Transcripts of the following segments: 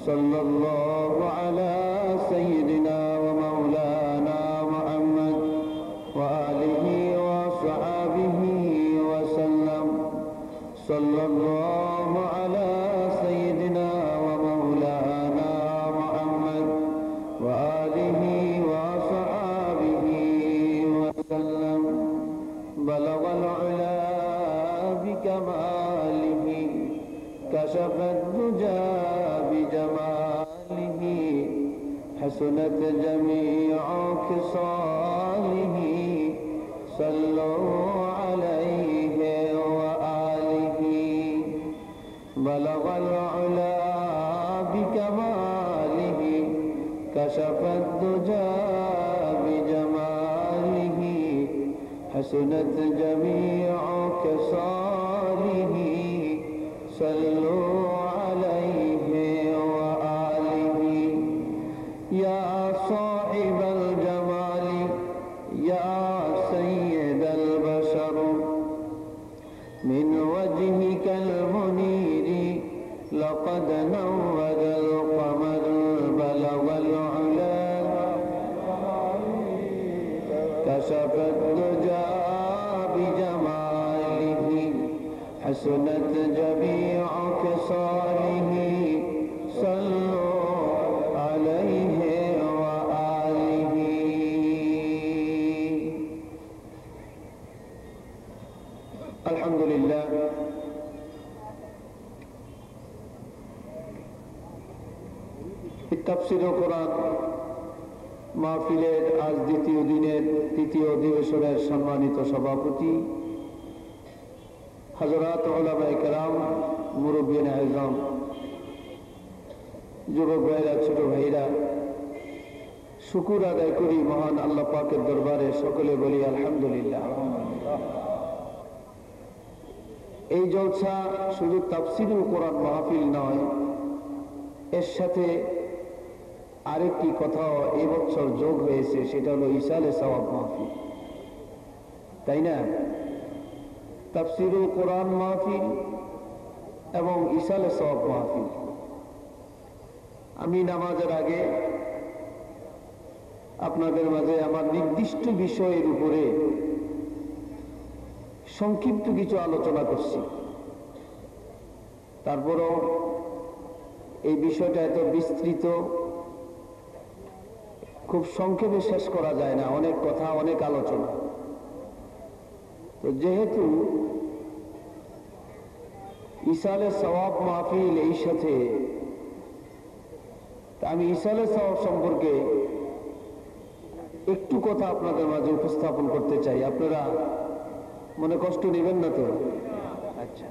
صلى الله على سيدنا ومولانا محمد وآله وصحبه وسلم صلى الله على سيدنا ومولانا محمد وآله وصحبه وسلم بلغ العلا بكماله كشف الدجى بجماله حسنت جميع خصاله صلوا عليه وآله بلغ العلا بكماله كشف الدجى بجماله حسنت جميع خصاله صلوا عليه وآله يا صاحب الجمال يا سيد البشر من وجهك المنير لقد نور القمر بلغ العلا كشف الدجى بجماله حسنت جميع خصاله صلوا عليه وآله الحمد لله তাফসীর ও কোরআন মাহফিলের আজ দ্বিতীয় দিনের তৃতীয় অধিবেশনের সম্মানিত সভাপতি হযরত উলামায়ে কেরাম, মুরব্বিয়ান আযম, যুবক ভাইরা, ছোট ভাইরা, শুকর আদায় করি মহান আল্লাহ পাকের দরবারে। সকলে বলি আলহামদুলিল্লাহ। এই জলসা শুধু তাফসীরুল কোরআন মাহফিল নয়, এর সাথে আরেকটি কথাও এবছর যোগ হয়েছে, সেটা হলো ইসালে সওয়াব মাহফিল, তাই না? তাফসীরুল কোরআন মাহফিল এবং ইসালে সওয়াব মাহফিল। আমি নামাজের আগে আপনাদের মাঝে আমার নির্দিষ্ট বিষয়ের উপরে সংক্ষিপ্ত কিছু আলোচনা করছি। তারপরও এই বিষয়টা এত বিস্তৃত, খুব সংক্ষেপে শেষ করা যায় না, অনেক কথা, অনেক আলোচনা। তো যেহেতু ইসালে সওয়াব মাহফিল, এই সাথে আমি ইসালে সওয়াব সম্পর্কে একটু কথা আপনাদের মাঝে উপস্থাপন করতে চাই। আপনারা মনে কষ্ট নেবেন না তো? আচ্ছা,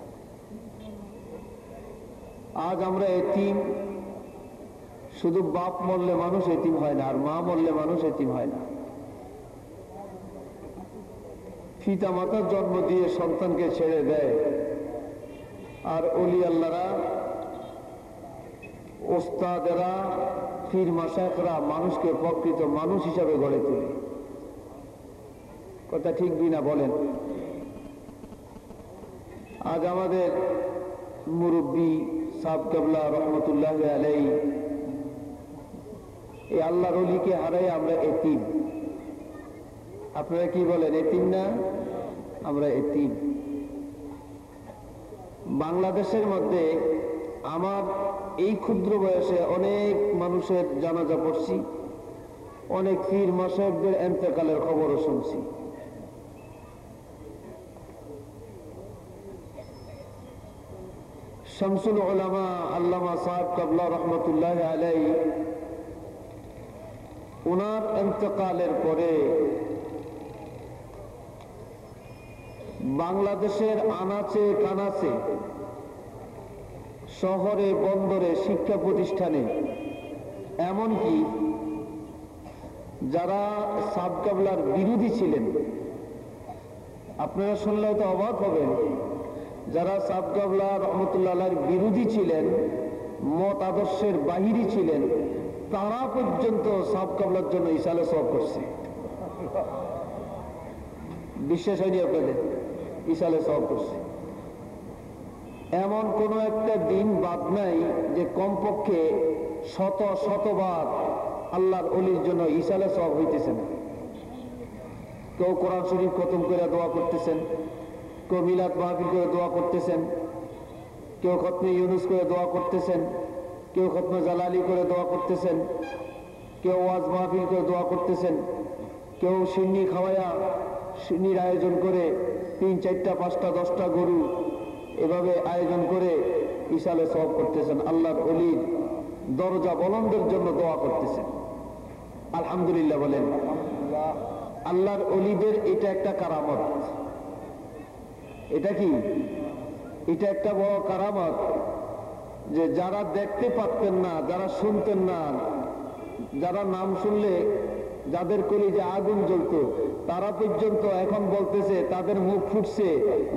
আজ আমরা এতিম, শুধু বাপ মরলে মানুষ এতিম হয় না, আর মা মরলে মানুষ এতিম হয় না। পিতা মাতার জন্ম দিয়ে সন্তানকে ছেড়ে দেয়, আর ওলি আল্লাহরা, ওস্তাদেরা, পীর মাশায়েখরা মানুষকে প্রকৃত মানুষ হিসাবে গড়ে তোলে। কথা ঠিক বিনা বলেন? আজ আমাদের মুরব্বী সাহেব কেবলা রহমতুল্লাহ আলাইহি, এই আল্লাহর ওলিকে হারাই আমরা এতিম। আপনারা কি বলেন, এতিম না? আমরা এতিম। বাংলাদেশের মধ্যে আমার এই ক্ষুদ্র বয়সে অনেক মানুষের জানাজা পড়ছি, অনেক পীর মাশায়েখদের ইন্তেকালের খবরও শুনছি। শামসুল উলামা আল্লামা সাহেব কেবলা রহমতুল্লাহ আলাইহি, ওনার ইন্তেকালের পরে বাংলাদেশের আনাচে কানাচে, শহরে বন্দরে, শিক্ষা প্রতিষ্ঠানে, এমনকি যারা সাহেব কেবলার বিরোধী ছিলেন, আপনারা শুনলেও তো অবাক হবেন, যারা সাহেব কেবলা রহমতুল্লাহ আলাইহির বিরোধী ছিলেন, মত আদর্শের বাহিনী ছিলেন, তারা পর্যন্ত সাহেব কেবলার জন্য ইসালে সওয়াব করছে। বিশ্বাস হয়নি আপনাদের? ইসালে সওয়াব করছে। এমন কোন একটা দিন বাদ নাই যে কমপক্ষে শত শতবার আল্লাহর ওলির জন্য ইসালে সওয়াব হইতেছে না। কেউ কোরআন শরীফ খতম করে দোয়া করতেছেন, কেউ মিলাদ মাহফিল করে দোয়া করতেছেন, কেউ খতমে ইউনুস করে দোয়া করতেছেন, কেউ খতমে জালালি করে দোয়া করতেছেন, কেউ ওয়াজ মাহফিল করে দোয়া করতেছেন, কেউ সিন্নি খাওয়ায়া সিন্নির আয়োজন করে 3, 4, 5, 10টা গরু এভাবে আয়োজন করে ইসালে সওয়াব করতেছেন। আল্লাহর ওলির দরজা বলন্দের জন্য দোয়া করতেছেন। আলহামদুলিল্লাহ বলেন। আল্লাহর ওলিদের এটা একটা কারামত। এটা কি? এটা একটা বড় কারামত যে যারা দেখতে পারতেন না, যারা শুনতেন না, যারা নাম শুনলে যাদের কলিজে আগুন জ্বলত, তারা পর্যন্ত এখন বলতেছে, তাদের মুখ ফুটছে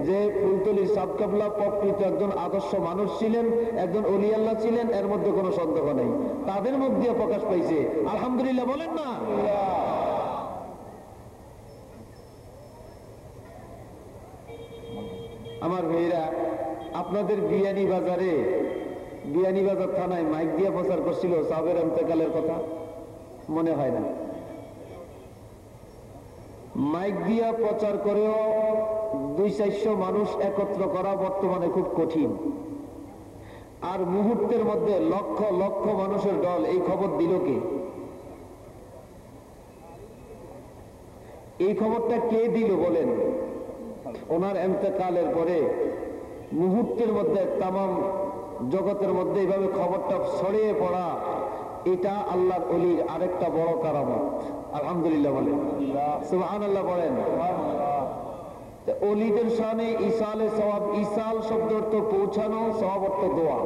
যে ফুলতলির সাবকাবলা প্রকৃত একজন আদর্শ মানুষ ছিলেন, একজন ওলি আল্লাহ ছিলেন, এর মধ্যে কোনো সন্দেহ নেই। তাদের মুখ দিয়ে প্রকাশ পাইছে। আলহামদুলিল্লাহ বলেন না। আমার ভাইরা, আপনাদের বিয়ানীবাজার থানায় মাইক দিয়ে প্রচার করছিল সাহেবের ইন্তেকালের কথা, মনে হয় না? মাইক দিয়া প্রচার করেও 200-400 মানুষ একত্র করা বর্তমানে খুব কঠিন। আর মুহূর্তের মধ্যে লক্ষ লক্ষ মানুষের দল এই খবর দিল কে? এই খবরটা কে দিল বলেন? ওনার ইন্তেকালের পরে মুহূর্তের মধ্যে তামাম জগতের মধ্যে এইভাবে খবরটা ছড়িয়ে পড়া, এটা আল্লাহর ওলির আরেকটা বড় কারামত। আলহামদুলিল্লাহ বলেন, সুবহানাল্লাহ বলেন। ওলিদের শানে ইসালে সওয়াব, ইসাল শব্দ অর্থ পৌঁছানো, সওয়াব অর্থ দোয়া।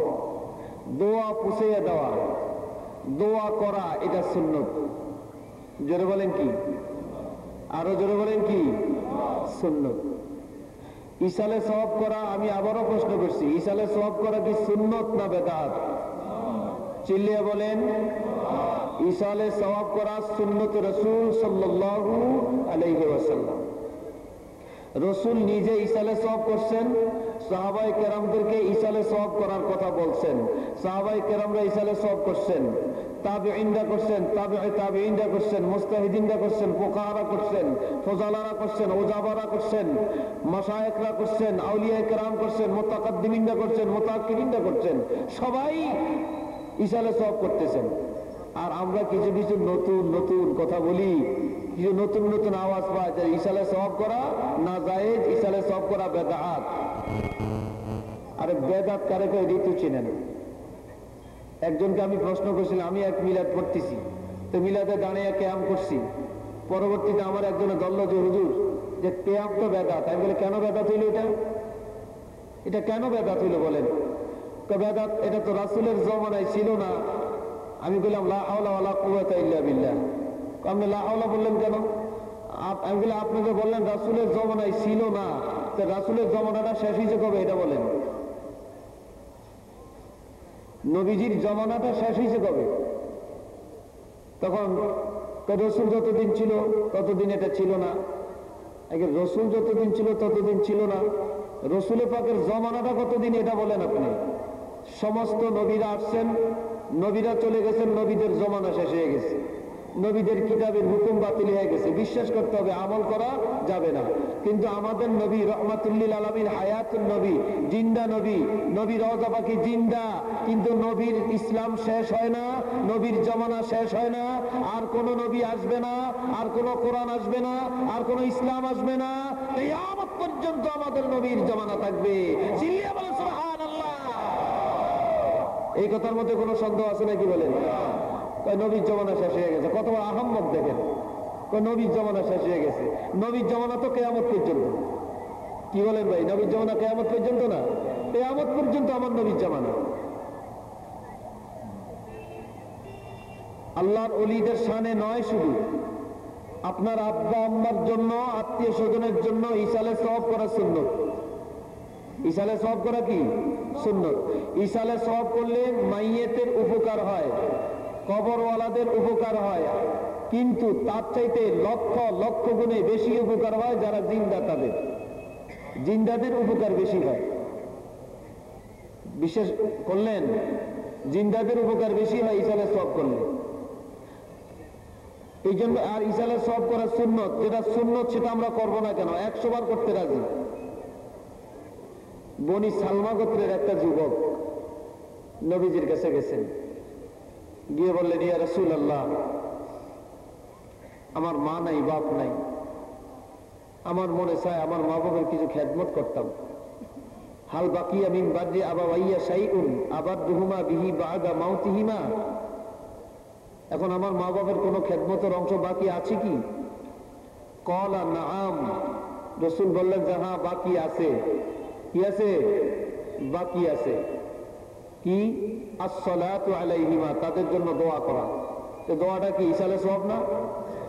দোয়া পৌঁছে দেওয়া, দোয়া করা, এটা সুন্নত। জোরে বলেন কি? আরো জোরে বলেন কি? সুন্নত। ইসালে সওয়াব করা, আমি আবারও প্রশ্ন করছি, ইসালে সওয়াব করা কি সুন্নত না বেদাত? চিল্লিয়ে বলেন। ইসালে সওয়াব করা সুন্নত রাসূল সাল্লাল্লাহু আলাইহি ওয়াসাল্লাম। রাসূল নিজে ইসালে সওয়াব করছেন, সাহাবায়ে কেরামদেরকে ইসালে সওয়াব করার কথা বলছেন, সাহাবায়ে কেরামরা ইসালে সওয়াব করছেন, তাবিঈনরা করছেন, তাবিঈ তাবিঈনরা করছেন, মুজতাহিদিনরা করছেন, ফুকাহারা করছেন, ফুজালারা করছেন, উজাবারা করছেন, মাশায়েখরা করছেন, আউলিয়া কেরাম করছেন, মুতাকাদ্দিমিনরা করছেন, মুতাআক্কিরিনরা করছেন, সবাই ইসালে সওয়াব করতেছেন। আর আমরা কিছু কিছু নতুন নতুন কথা বলি, কিছু নতুন নতুন আওয়াজ পাওয়া যায়, ইসালে সওয়াব করা নাজায়েজ, ইসালে সওয়াব করা বেদাত। আরে বেদাত কারে কয় ঋতু চিনেন? একজনকে আমি প্রশ্ন করছিলাম, আমি এক মিলাদ পড়তেছি, তো মিলাদে দাঁড়িয়ে কেয়াম করছি, পরবর্তীতে আমার একজনে ধরল যে হুজুর যে কেয়াম তো বেদাত। আমি বলি কেন বেদাত হইল? এটা কেন বেদাত হইল বলেন? বেদাত এটা তো রাসূলের জমানায় ছিল না। আমি বললাম লা হাওলা ওয়ালা কুওয়াতা ইল্লা বিল্লাহ। আপনি লা হাওলা বললেন কেন? আমি বলি আপনি যে বললেন রাসূলের জমানায় ছিল না, তো রাসূলের জমানাটা শেষ হয়েছে কবে এটা বলেন? নবীজির জমানাটা শেষ হয়েছে কবে? তখন রসুল যতদিন ছিল ততদিন এটা ছিল না। রসুল যতদিন ছিল ততদিন ছিল না। রসুল পাকের জমানাটা কতদিন এটা বলেন আপনি? সমস্ত নবীরা আসছেন, নবীরা চলে গেছেন, নবীদের জমানা শেষ হয়ে গেছে, নবীদের কিতাবের হুকুম বাতিল হয়ে গেছে, বিশ্বাস করতে হবে, আমল করা যাবে না। কিন্তু আমাদের নবী রহমাতুল্লিল আলামিন, হায়াতুন নবী, জিন্দা নবী, নবী রওজা পাখি জিন্দা, কিন্তু নবীর ইসলাম শেষ হয় না, নবীর জমানা শেষ হয় না, আর কোন নবী আসবে না, আর কোন কোরআন আসবে না, আর কোন ইসলাম আসবে না, কিয়ামত পর্যন্ত আমাদের নবীর জমানা থাকবে। চিল্লিয়ে বলেন সুবহানাল্লাহ। এই কথার মধ্যে কোনো সন্দেহ আছে নাকি বলেন? নবীর জমানা শেষ হয়ে গেছে। কত বড় আহাম্মক দেখেন, নবীর জমানা শেষ হয়ে গেছে। নবীর জমানা তো কিয়ামত পর্যন্ত। কি বলেন ভাই? নবীর জমানা কিয়ামত পর্যন্ত না, কিয়ামত পর্যন্ত আমার নবীর জমানা। আল্লাহর ওলিদের শানে নয় শুধু, আপনার আব্বা আম্মার জন্য, আত্মীয় স্বজনের জন্য ইসালে সওয়াব করা সুন্নত। ইসালে সওয়াব করা কি সুন্নত। ইসালে সওয়াব করলে মাইয়েতের উপকার হয়, কবরওয়ালাদের উপকার হয়, কিন্তু তার চাইতে লক্ষ লক্ষ গুণে বেশি উপকার হয় যারা জিন্দা, তাদের জিন্দাদের উপকার বেশি হয়। বিশেষ করলেন জিন্দাদের উপকার বেশি হয় ইসালের সওয়াব করলে। এই জন্য আর ইসালের সওয়াব করা সুন্নত, যেটা সুন্নত সেটা আমরা করবো না কেন, 100 বার করতে রাজি। বনি সালমা গোত্রের একটা যুবক নবীজির কাছে গেছেন, গিয়ে বললেন, ইয়া রাসূলুল্লাহ, আমার মা নাই, বাপ নাই, আমার মনে চায় আমার মা বাবার কিছু খেদমত করতাম। হাল বাকিয়া মিন বাদি আবাওয়াইয়া শাইউন আবাদুহুমা বিহি বাদা মাউতিহিমা, এখন আমার মা বাবার কোনো খেদমতের অংশ বাকি আছে কি? ক্বালা নাআম, রাসূল বললেন যে হ্যাঁ বাকি আছে। কি আছে? বাকি আছে। কি? আসসালাতু আলাইহিমা, তাদের জন্য দোয়া করা। তো দোয়াটা কি ইসালে সওয়াব না?